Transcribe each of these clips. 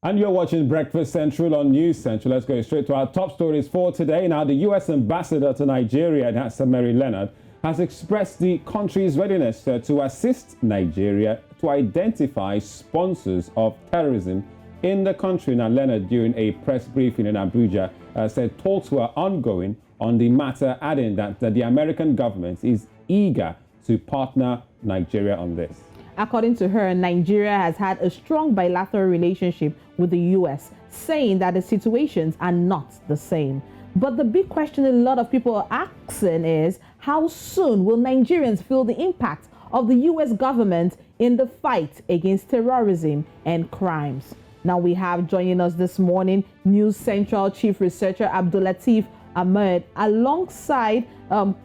And you're watching Breakfast Central on News Central. Let's go straight to our top stories for today. Now, the U.S. ambassador to Nigeria, that's Leonard, has expressed the country's readiness to assist Nigeria to identify sponsors of terrorism in the country. Now, Leonard, during a press briefing in Abuja, said talks were ongoing on the matter, adding that the American government is eager to partner Nigeria on this. According to her, Nigeria has had a strong bilateral relationship with the U.S., saying that the situations are not the same. But the big question a lot of people are asking is, how soon will Nigerians feel the impact of the U.S. government in the fight against terrorism and crimes? Now we have joining us this morning, News Central Chief Researcher Abdulateef Ahmed, alongside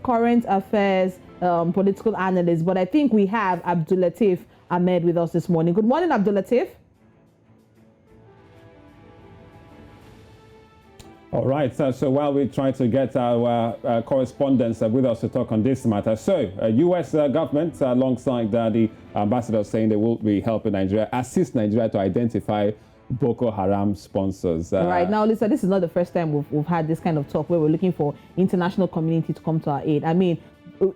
current affairs political analyst, but I think we have Abdulateef Ahmed with us this morning. Good morning, Abdulateef. All right, so while we try to get our correspondents with us to talk on this matter, U.S. government, alongside the ambassador, saying they will be helping Nigeria, assist Nigeria to identify Boko Haram sponsors. Right now, Lisa, this is not the first time we've had this kind of talk where we're looking for international community to come to our aid. I mean,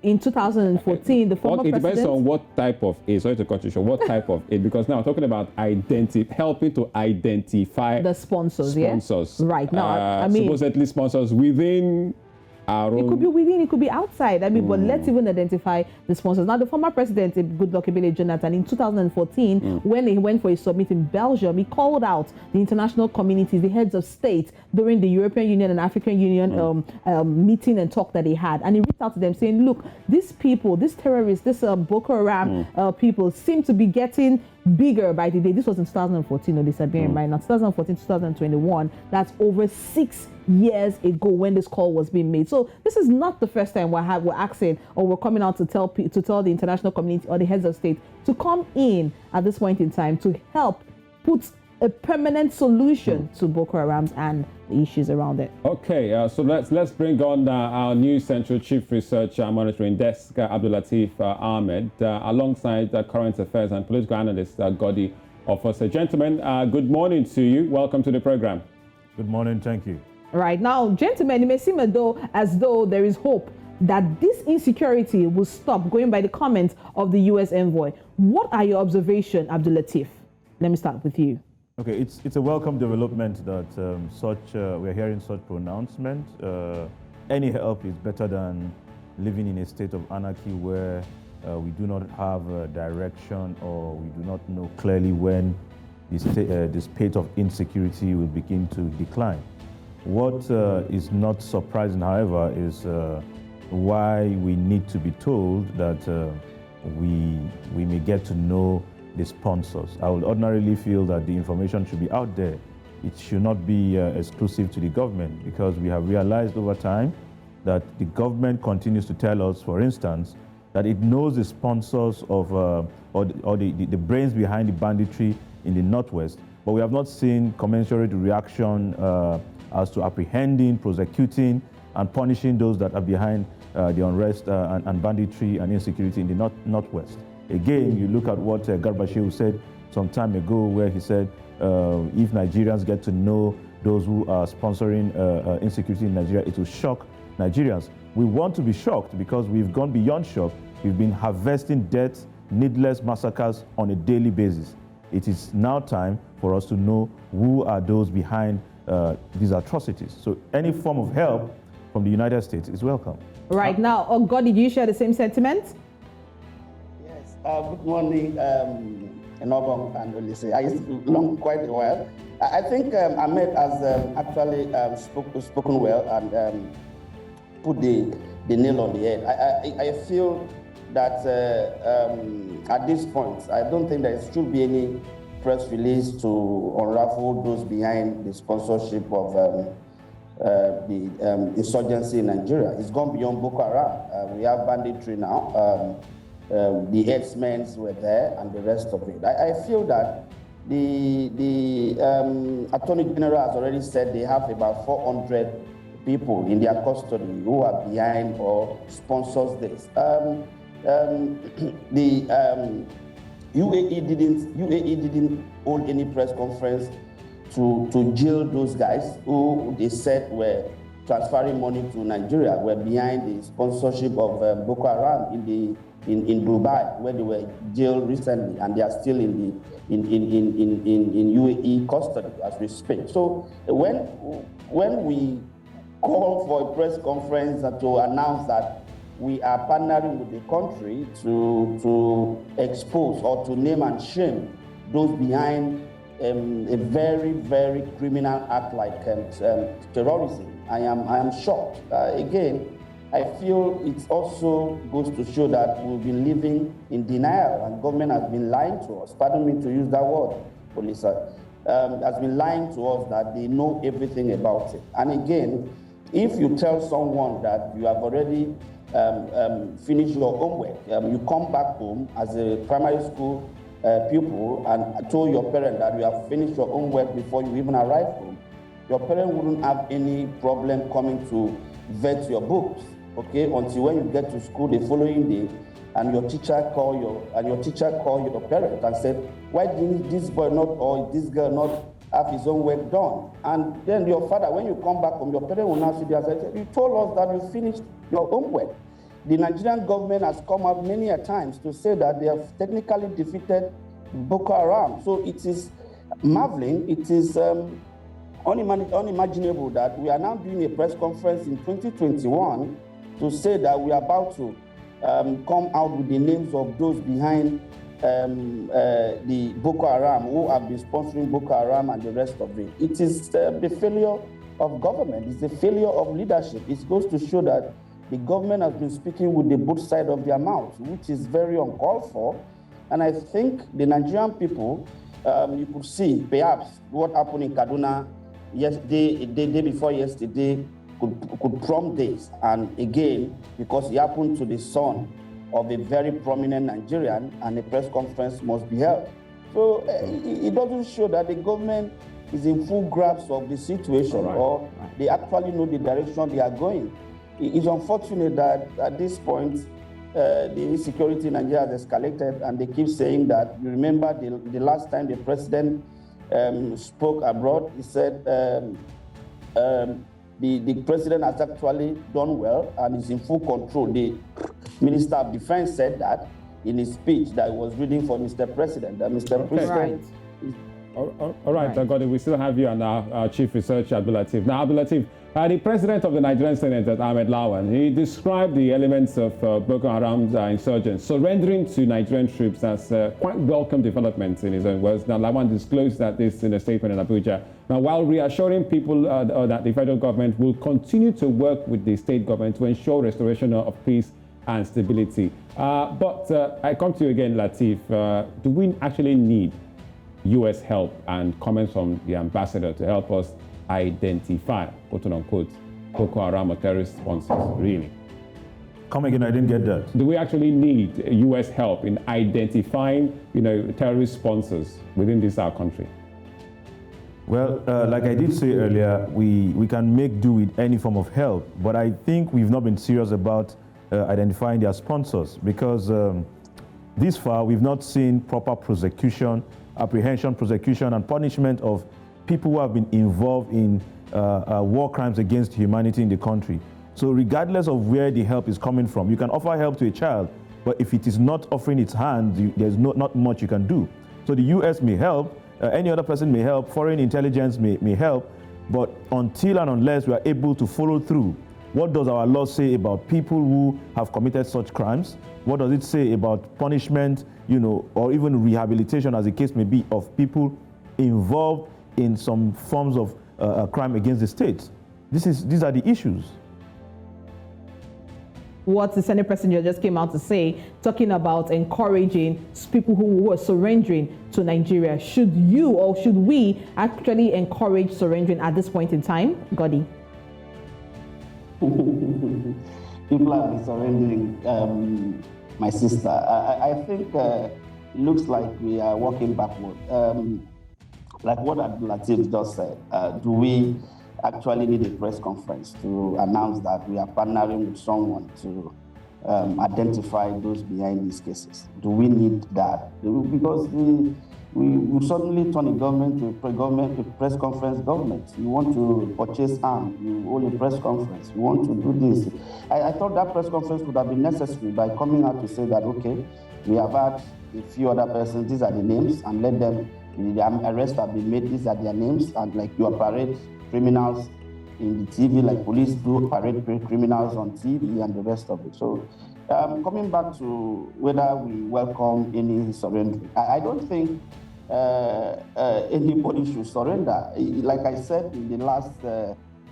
in 2014, the former president... It depends on what type of aid. Sorry to cut you short. What type of aid? Because now we're talking about helping to identify the sponsors. Sponsors. Yeah? Right now, I mean, supposedly sponsors within our own. It could be within, it could be outside. I mean, but let's even identify the sponsors. Now, the former president, Goodluck Ebele Jonathan, in 2014, when he went for a summit in Belgium, he called out the international communities, the heads of state, during the European Union and African Union meeting and talk that they had. And he reached out to them saying, look, these people, these terrorists, this Boko Haram people seem to be getting bigger by the day. This was in 2014, no, this bear in mind. Now, 2014, 2021, that's over 6 years ago when this call was being made. So this is not the first time we're asking or we're coming out to tell the international community or the heads of state to come in at this point in time to help put a permanent solution to Boko Haram and the issues around it. Okay, so let's bring on our News Central Chief Research Monitoring Desk, Abdulateef Ahmed, alongside current affairs and political analyst Godi Officer. Gentlemen, good morning to you. Welcome to the program. Good morning. Thank you. Right now, gentlemen, it may seem as though there is hope that this insecurity will stop, going by the comments of the U.S. envoy. What are your observations, Abdulateef? Let me start with you. Okay, it's a welcome development that we're hearing such pronouncement. Any help is better than living in a state of anarchy where we do not have a direction or we do not know clearly when the spate of insecurity will begin to decline. What is not surprising, however, is why we need to be told that we may get to know the sponsors. I would ordinarily feel that the information should be out there. It should not be exclusive to the government, because we have realized over time that the government continues to tell us, for instance, that it knows the sponsors of or the brains behind the banditry in the Northwest, but we have not seen commensurate reaction as to apprehending, prosecuting, and punishing those that are behind the unrest and banditry and insecurity in the Northwest. Again, you look at what Garba Shehu said some time ago, where he said, if Nigerians get to know those who are sponsoring insecurity in Nigeria, it will shock Nigerians. We want to be shocked because we've gone beyond shock. We've been harvesting deaths, needless massacres on a daily basis. It is now time for us to know who are those behind these atrocities. So any form of help from the United States is welcome. Right now, God, did you share the same sentiment? Good morning, Enobong and Olise. It's long quite a while. I think Ahmed has actually spoken well and put the nail on the head. I feel that at this point, I don't think there should be any press release to unravel those behind the sponsorship of the insurgency in Nigeria. It's gone beyond Boko Haram. We have banditry now. The headsmen were there and the rest of it. I feel that the Attorney General has already said they have about 400 people in their custody who are behind or sponsors this. UAE didn't hold any press conference to jail those guys who they said were transferring money to Nigeria, were behind the sponsorship of Boko Haram in Dubai, where they were jailed recently, and they are still in UAE custody as we speak. So when we call for a press conference to announce that we are partnering with the country to expose or to name and shame those behind a very, very criminal act like terrorism, I am shocked. Again, I feel it also goes to show that we've been living in denial, and government has been lying to us. Pardon me to use that word, Polisa. Has been lying to us that they know everything about it. And again, if you tell someone that you have already finished your homework, you come back home as a primary school pupil and told your parent that you have finished your homework before you even arrive home, your parent wouldn't have any problem coming to vet your books, okay, until when you get to school the following day and your teacher call your parent and said, why didn't this boy not or this girl not have his own work done? And then your father, when you come back home, your parent will now sit there and say, you told us that you finished your homework. The Nigerian government has come out many a times to say that they have technically defeated Boko Haram. So it is marveling, it is unimaginable that we are now doing a press conference in 2021 to say that we are about to come out with the names of those behind the Boko Haram, who have been sponsoring Boko Haram and the rest of it. It is the failure of government, it's the failure of leadership. It goes to show that the government has been speaking with the both side of their mouth, which is very uncalled for. And I think the Nigerian people, you could see perhaps what happened in Kaduna yesterday, the day before yesterday, could prompt this. And again, because it happened to the son of a very prominent Nigerian, and a press conference must be held. So it doesn't show that the government is in full grasp of the situation, or they actually know the direction they are going. It's unfortunate that at this point, the insecurity in Nigeria has escalated, and they keep saying that, you remember the last time the president spoke abroad, he said the president has actually done well and is in full control. The Minister of Defense said that in his speech that he was reading for Mr. President, that Mr. President... All right, Godi, we still have you and our Chief Researcher, Abdulateef. Now, Abdulateef, the President of the Nigerian Senate, Ahmed Lawan, he described the elements of Boko Haram's insurgents surrendering to Nigerian troops as quite welcome developments in his own words. Now, Lawan disclosed this in a statement in Abuja. Now, while reassuring people that the federal government will continue to work with the state government to ensure restoration of peace and stability. But I come to you again, Lateef. Do we actually need U.S. help, and comments from the ambassador to help us identify, quote unquote, Boko Haram or terrorist sponsors, really? Come again, I didn't get that. Do we actually need U.S. help in identifying, terrorist sponsors within our country? Well, like I did say earlier, we can make do with any form of help, but I think we've not been serious about identifying their sponsors, because this far we've not seen proper prosecution, apprehension, prosecution, and punishment of people who have been involved in war crimes against humanity in the country. So regardless of where the help is coming from, you can offer help to a child, but if it is not offering its hand, there's not much you can do. So the US may help, any other person may help, foreign intelligence may help, but until and unless we are able to follow through, what does our law say about people who have committed such crimes? What does it say about punishment, or even rehabilitation, as the case may be, of people involved in some forms of crime against the state? These are the issues. What the Senate President just came out to say, talking about encouraging people who were surrendering to Nigeria. Should you or should we actually encourage surrendering at this point in time, Godi? People have been surrendering, my sister. I think it looks like we are walking backward. Like what Lateef just said, do we actually need a press conference to announce that we are partnering with someone to identify those behind these cases? Do we need that? Because we suddenly turn a government to press conference government. You want to purchase arms, you hold a press conference. You want to do this. I thought that press conference would have been necessary by coming out to say that, okay, we have had a few other persons, these are the names, and let them, the arrests have been made, these are their names, and like you parade criminals in the TV, like police do parade criminals on TV and the rest of it. So coming back to whether we welcome any surrender, I don't think anybody should surrender. Like I said in the last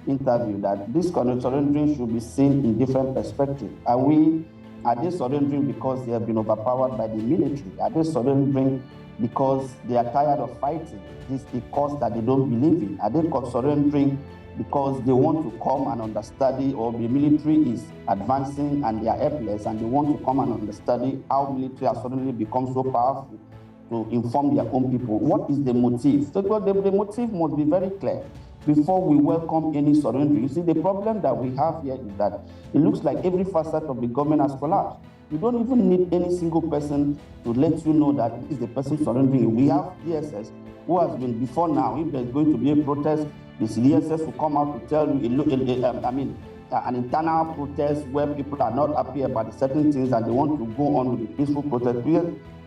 interview, that this kind of surrendering should be seen in different perspectives. Are they surrendering because they have been overpowered by the military? Are they surrendering because they are tired of fighting? This is the cause that they don't believe in. Are they surrendering because they want to come and understudy, or the military is advancing and they are helpless and they want to come and understudy how military has suddenly become so powerful to inform their own people? What is the motive? So the motive must be very clear before we welcome any surrender. You see, the problem that we have here is that it looks like every facet of the government has collapsed. You don't even need any single person to let you know that this is the person surrendering. We have DSS who has been, before now, if there's going to be a protest, the DSS will come out to tell you, an internal protest where people are not happy about certain things and they want to go on with the peaceful protest.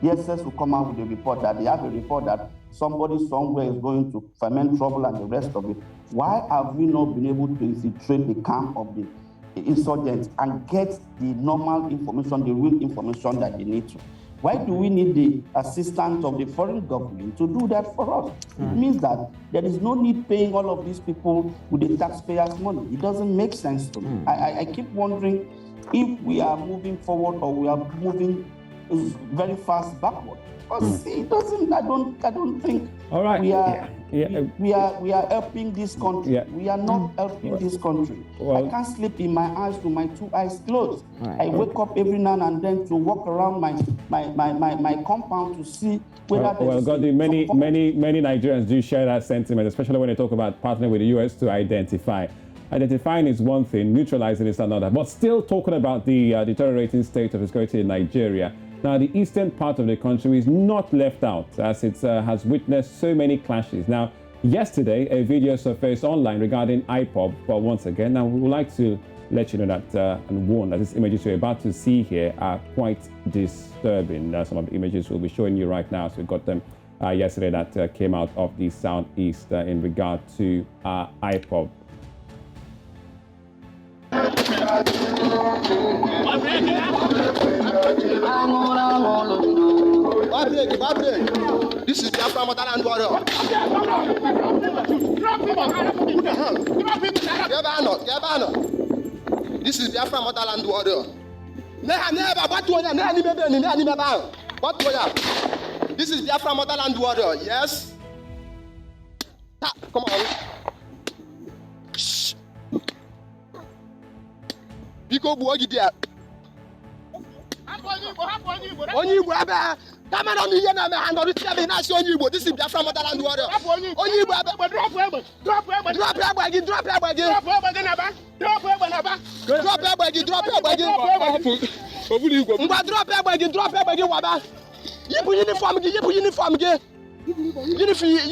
DSS will come out with a report that they have a report that somebody somewhere is going to ferment trouble and the rest of it. Why have we not been able to infiltrate the camp of the insurgents and get the normal information, the real information that they need to? Why do we need the assistance of the foreign government to do that for us? It means that there is no need paying all of these people with the taxpayers' money. It doesn't make sense to me. I keep wondering if we are moving forward or we are moving very fast backward. Because it doesn't. I don't think. All right. We are helping this country. Yeah. We are not helping this country. Well, I can't sleep in my eyes with my two eyes closed. Right. I wake up every now and then to walk around my compound to see whether well, Godi, many Nigerians do share that sentiment, especially when they talk about partnering with the US to identify. Identifying is one thing, neutralizing is another. But still talking about the deteriorating state of security in Nigeria. Now, the eastern part of the country is not left out, as it has witnessed so many clashes. Now, yesterday, a video surfaced online regarding IPOB, but once again, now we would like to let you know that and warn that these images you're about to see here are quite disturbing. Some of the images we'll be showing you right now, so we got them yesterday that came out of the southeast in regard to IPOB. This is Biafra motherland warrior. This is Biafra motherland warrior. This is Biafra motherland warrior. Yes. Come on. Shh. Biko buogidia. Only Igbo ebe come on ihe na me handle this be na si onye Igbo. This is Biafra motherland warrior. Onye Igbo ebe drop egbe gị waba. Yipu uniform gị.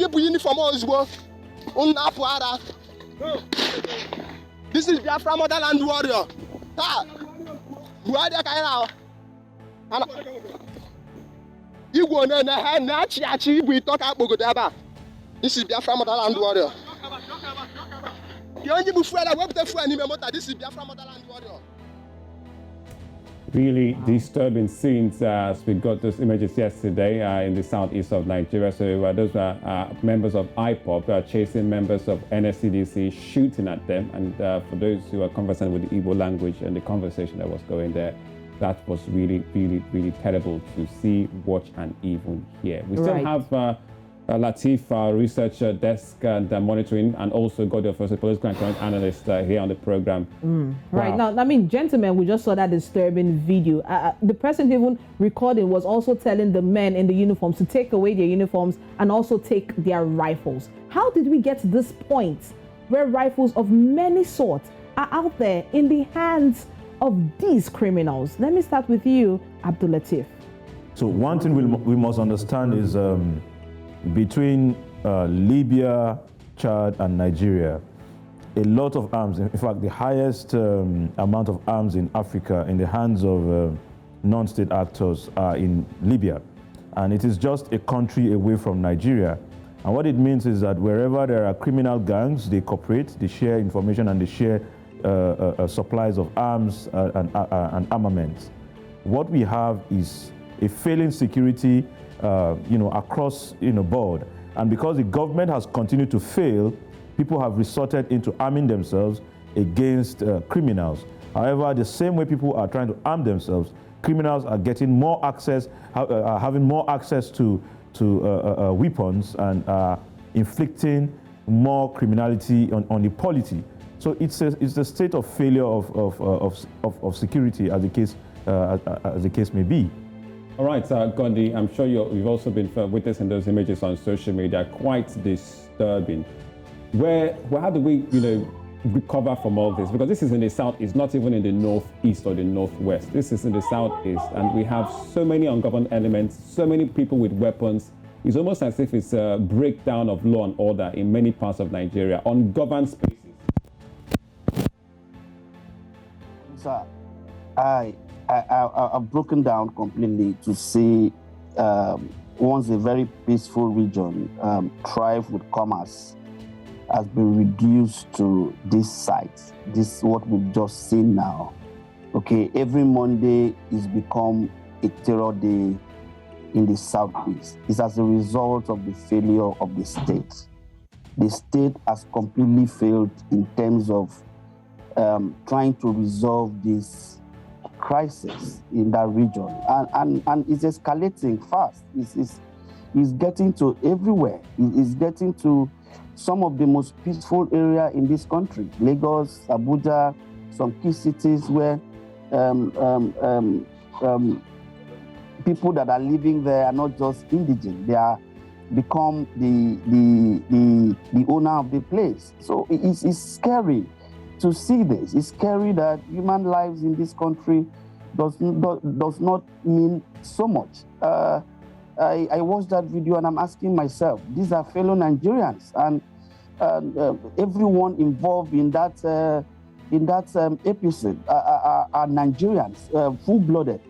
Yipu uniform ozugbo. Unna apụ ara. This is Biafra motherland warrior. Ta. Buhari ka ira. Igbo na-achị Igbo ito ka akpogodo ebe a. This is Biafra motherland warrior. Onye bụ fuel wepụta fuel n'ime motor. This is Biafra motherland warrior. Really disturbing scenes as we got those images yesterday in the southeast of Nigeria. So those were members of IPOB chasing members of NSCDC, shooting at them. And for those who are conversant with the Igbo language and the conversation that was going there, that was really, really, really terrible to see, watch, and even hear. We still have Latif, research desk and monitoring, and also Godi, a political and current analyst here on the program. Right now, I mean, gentlemen, we just saw that disturbing video. The person even recording was also telling the men in the uniforms to take away their uniforms and also take their rifles. How did we get to this point where rifles of many sorts are out there in the hands of these criminals? Let me start with you, Abdul Latif. So one thing we must understand is between Libya, Chad, and Nigeria, a lot of arms, in fact, the highest amount of arms in Africa in the hands of non-state actors are in Libya. And it is just a country away from Nigeria. And what it means is that wherever there are criminal gangs, they cooperate, they share information, and they share supplies of arms and armaments. What we have is a failing security across board. And because the government has continued to fail, people have resorted into arming themselves against criminals. However, the same way people are trying to arm themselves, criminals are getting more access, having more access to weapons and inflicting more criminality on the polity. So it's a state of failure of security, as the case may be. All right, Gandhi, I'm sure you've also been witnessing those images on social media, quite disturbing. How do we, recover from all this? Because this is in the south, it's not even in the northeast or the northwest. This is in the southeast, and we have so many ungoverned elements, so many people with weapons. It's almost as if it's a breakdown of law and order in many parts of Nigeria, ungoverned spaces. Sir, I've broken down completely to see once a very peaceful region thrive with commerce has been reduced to this site. This is what we've just seen now. Okay, every Monday is become a terror day in the southeast. It's as a result of the failure of the state. The state has completely failed in terms of trying to resolve this crisis in that region, and it's escalating fast. It's getting to everywhere. It's getting to some of the most peaceful area in this country: Lagos, Abuja, some key cities where people that are living there are not just indigent; they are become the owner of the place. So it's scary to see this. It's scary that human lives in this country does not mean so much. I watched that video and I'm asking myself, these are fellow Nigerians, and everyone involved in that episode are Nigerians, full-blooded,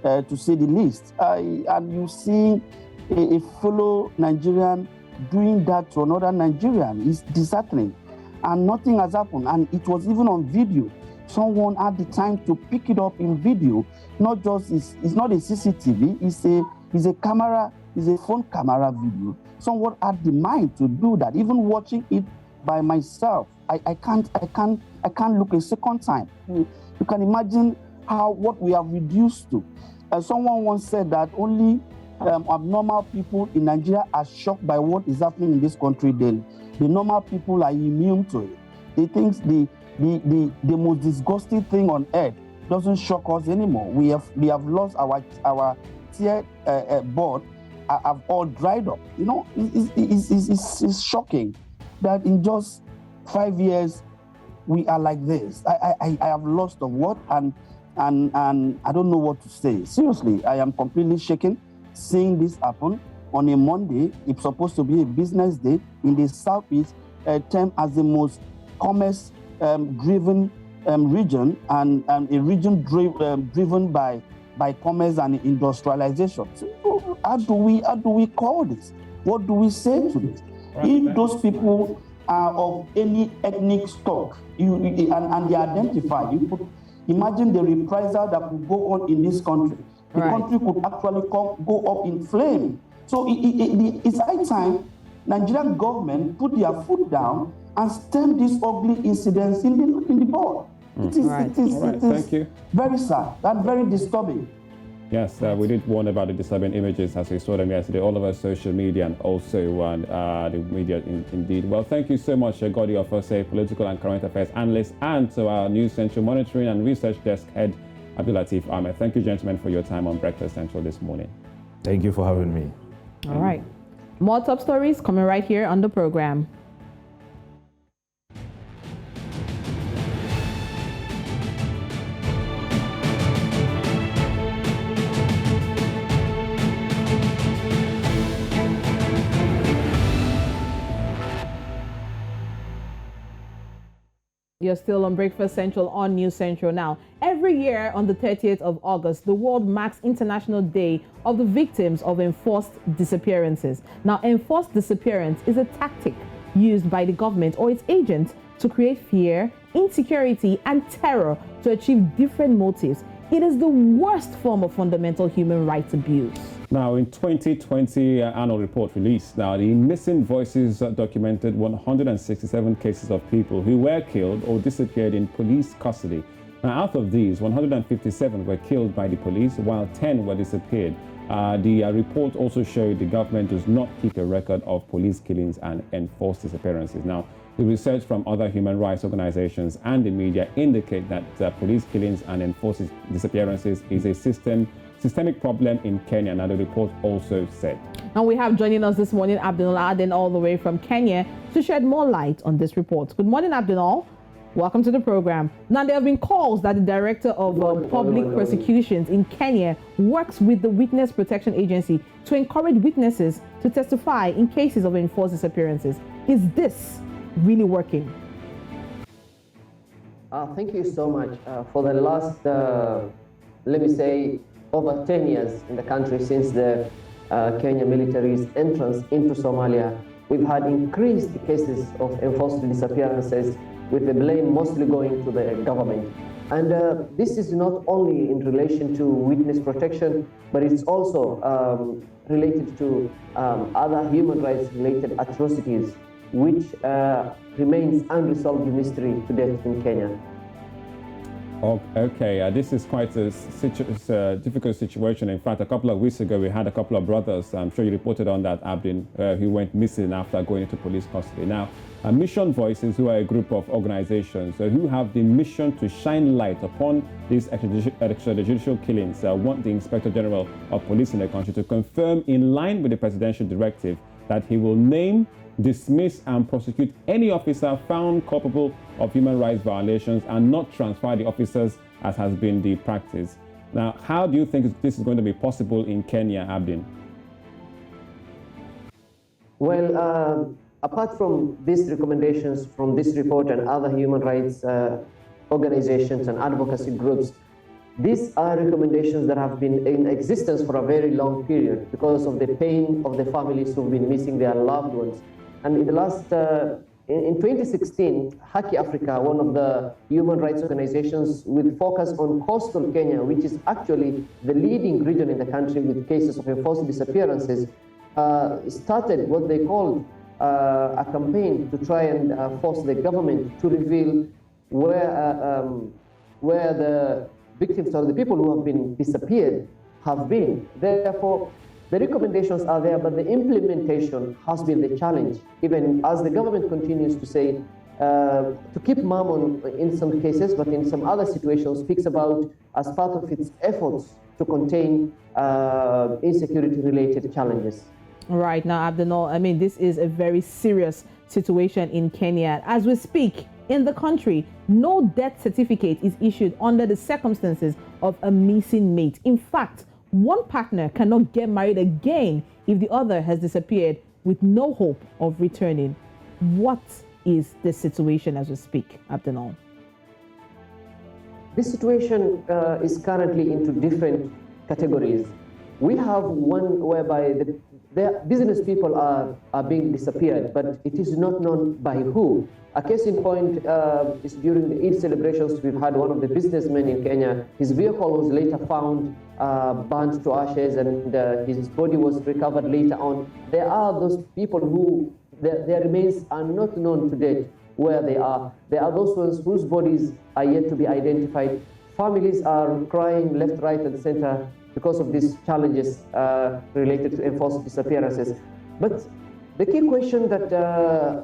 to say the least. And you see a fellow Nigerian doing that to another Nigerian. It's disheartening. And nothing has happened. And it was even on video. Someone had the time to pick it up in video. Not just, it's not a CCTV, it's a camera, it's a phone camera video. Someone had the mind to do that. Even watching it by myself, I can't look a second time. You can imagine what we have reduced to. Someone once said that only abnormal people in Nigeria are shocked by what is happening in this country. Then the normal people are immune to it. They think the most disgusting thing on earth doesn't shock us anymore. We have lost our tear board have all dried up. It's shocking that in just 5 years we are like this. I have lost the word and I don't know what to say. Seriously, I am completely shaken seeing this happen on a Monday. It's supposed to be a business day in the southeast, termed as the most commerce driven region and a region driven by commerce and industrialization. So how do we call this? What do we say to this? If those people are of any ethnic stock and they identify, imagine the reprisal that could go on in this country. The country could actually go up in flame. So it's high time Nigerian government put their foot down and stem these ugly incidents in the board. It is very sad and very disturbing. Yes, we did warn about the disturbing images as we saw them yesterday, all over social media and also the media indeed. Well, thank you so much, Godi Ofose, political and current affairs analyst, and to our News Central Monitoring and Research Desk head, Abdulateef Ahmed. Thank you, gentlemen, for your time on Breakfast Central this morning. Thank you for having me. All right. More top stories coming right here on the program. You're still on Breakfast Central on News Central now. Every year on the 30th of August, the world marks International Day of the Victims of Enforced Disappearances. Now, enforced disappearance is a tactic used by the government or its agents to create fear, insecurity, and terror to achieve different motives. It is the worst form of fundamental human rights abuse. Now, in 2020 annual report released, now the Missing Voices documented 167 cases of people who were killed or disappeared in police custody. Now, out of these, 157 were killed by the police, while 10 were disappeared. The report also showed the government does not keep a record of police killings and enforced disappearances. Now, the research from other human rights organizations and the media indicate that police killings and enforced disappearances is a systemic problem in Kenya, and the report also said. And we have joining us this morning Abdul Aden all the way from Kenya to shed more light on this report. Good morning, Abdul. Welcome to the program. Now, there have been calls that the director of public prosecutions in Kenya works with the Witness Protection Agency to encourage witnesses to testify in cases of enforced disappearances. Is this really working? Thank you so much. For the last, let me say, over 10 years in the country since the Kenya military's entrance into Somalia, we've had increased cases of enforced disappearances, with the blame mostly going to the government. And this is not only in relation to witness protection, but it's also related to other human rights related atrocities, which remains unresolved mystery to date in Kenya. Okay, this is quite a difficult situation. In fact, a couple of weeks ago, we had a couple of brothers, I'm sure you reported on that, Abdin, who went missing after going into police custody. Now, Mission Voices, who are a group of organizations who have the mission to shine light upon these extrajudicial killings, want the Inspector General of Police in the country to confirm, in line with the presidential directive, that he will name, dismiss and prosecute any officer found culpable of human rights violations and not transfer the officers as has been the practice. Now, how do you think this is going to be possible in Kenya, Abdin? Well, apart from these recommendations from this report and other human rights organizations and advocacy groups, these are recommendations that have been in existence for a very long period because of the pain of the families who've been missing their loved ones. And in the last, in 2016, Haki Africa, one of the human rights organizations with focus on coastal Kenya, which is actually the leading region in the country with cases of enforced disappearances, started what they called a campaign to try and force the government to reveal where the victims or the people who have been disappeared have been. Therefore, the recommendations are there, but the implementation has been the challenge, even as the government continues to say, to keep mum on in some cases, but in some other situations speaks about as part of its efforts to contain insecurity-related challenges. Right now, Abdul, I mean, this is a very serious situation in Kenya. As we speak, in the country, no death certificate is issued under the circumstances of a missing mate. In fact, one partner cannot get married again if the other has disappeared with no hope of returning. What is the situation as we speak, Abdul? This situation is currently into different categories. We have one whereby the business people are being disappeared, but it is not known by who. A case in point is during the Eid celebrations. We've had one of the businessmen in Kenya. His vehicle was later found burnt to ashes, and his body was recovered later on. There are those people who their remains are not known to date where they are. There are those ones whose bodies are yet to be identified. Families are crying left, right, and center because of these challenges related to enforced disappearances. But the key question that, the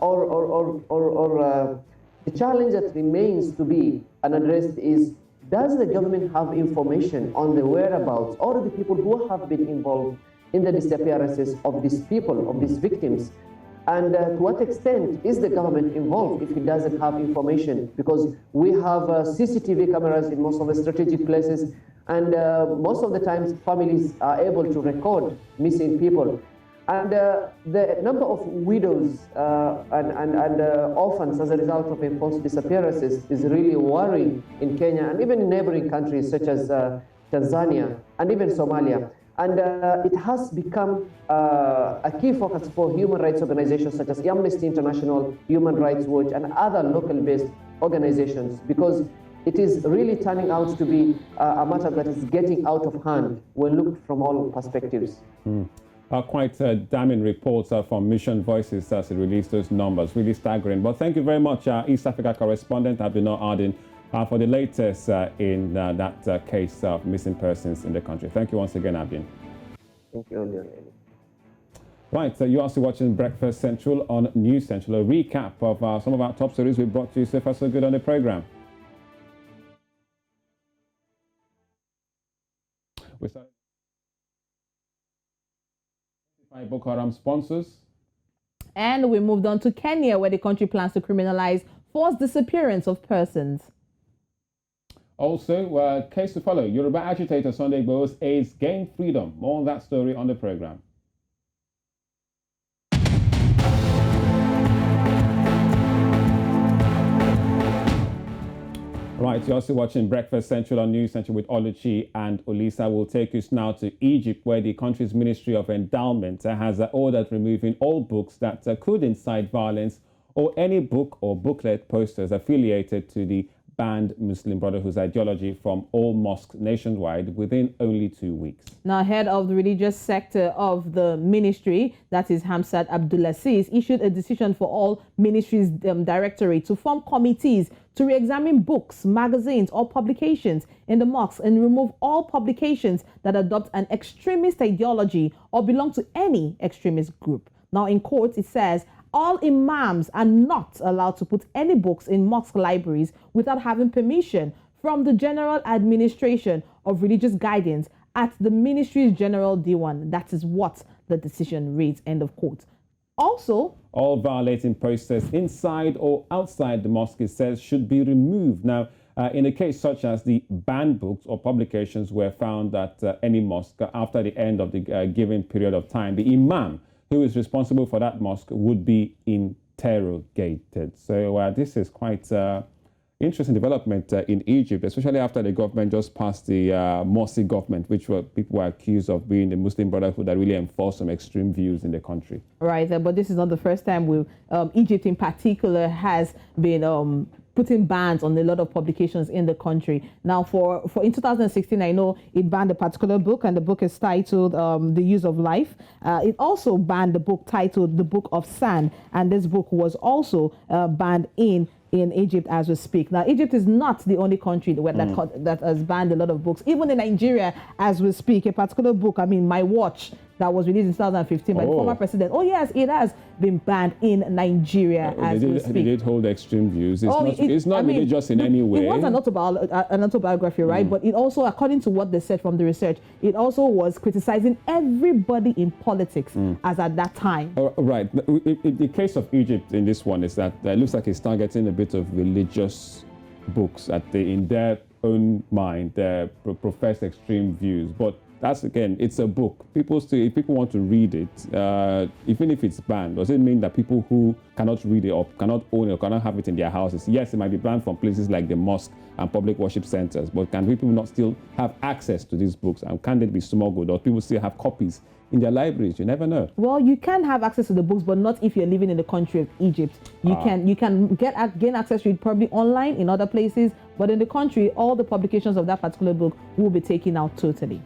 challenge that remains to be unaddressed is, does the government have information on the whereabouts or the people who have been involved in the disappearances of these people, of these victims? And to what extent is the government involved if it doesn't have information? Because we have CCTV cameras in most of the strategic places, and most of the times families are able to record missing people. And the number of widows and orphans as a result of enforced disappearances is really worrying in Kenya and even in neighboring countries such as Tanzania and even Somalia. And it has become a key focus for human rights organizations such as Amnesty International, Human Rights Watch, and other local-based organizations, because it is really turning out to be a matter that is getting out of hand when looked from all perspectives. Quite damning reports from Mission Voices as it released those numbers, really staggering. But thank you very much, East Africa correspondent Abdul Adin, for the latest in that case of missing persons in the country. Thank you once again, Abdin. Thank you. Right, so you're also watching Breakfast Central on News Central, a recap of some of our top stories we brought to you so far so good on the program. We started by Boko Haram sponsors. And we moved on to Kenya, where the country plans to criminalize forced disappearance of persons. Also, case to follow. Yoruba agitator Sunday Igboho's aides gain freedom. More on that story on the program. Right, you're also watching Breakfast Central on News Central with Oluchi and Olisa. Will take us now to Egypt, where the country's Ministry of Endowment has ordered removing all books that could incite violence or any book or booklet posters affiliated to the banned Muslim Brotherhood's ideology from all mosques nationwide within only 2 weeks. Now, head of the religious sector of the ministry, that is Hamzat Abdulaziz, issued a decision for all ministries' directorate to form committees to re-examine books, magazines, or publications in the mosques and remove all publications that adopt an extremist ideology or belong to any extremist group. Now, in court, it says all imams are not allowed to put any books in mosque libraries without having permission from the General Administration of Religious Guidance at the ministry's General Diwan. That is what the decision reads, end of quote. Also, all violating posters inside or outside the mosque, it says, should be removed. Now, in a case such as the banned books or publications were found at any mosque after the end of the given period of time, the imam who is responsible for that mosque would be interrogated. So this is quite interesting development in Egypt, especially after the government just passed the Morsi government, which people were accused of being the Muslim Brotherhood that really enforced some extreme views in the country. Right, but this is not the first time Egypt in particular has been putting bans on a lot of publications in the country. Now, for in 2016, I know it banned a particular book, and the book is titled The Use of Life. It also banned the book titled The Book of Sand, and this book was also banned in Egypt as we speak. Now, Egypt is not the only country that has banned a lot of books. Even in Nigeria, as we speak, a particular book, My Watch, that was released in 2015 by the former president. Oh, yes, it has been banned in Nigeria as we speak. They did hold extreme views. It's not religious in any way. It was an autobiography, right? But it also, according to what they said from the research, it also was criticizing everybody in politics as at that time. Right. The case of Egypt in this one is that it looks like it's targeting a bit of religious books that in their own mind, they profess extreme views. But that's, again, it's a book. If people want to read it, even if it's banned, does it mean that people who cannot read it or cannot own it or cannot have it in their houses, yes, it might be banned from places like the mosque and public worship centers, but can people not still have access to these books? And can they be smuggled, or people still have copies in their libraries? You never know. Well, you can have access to the books, but not if you're living in the country of Egypt. You can gain access to it probably online in other places, but in the country, all the publications of that particular book will be taken out totally.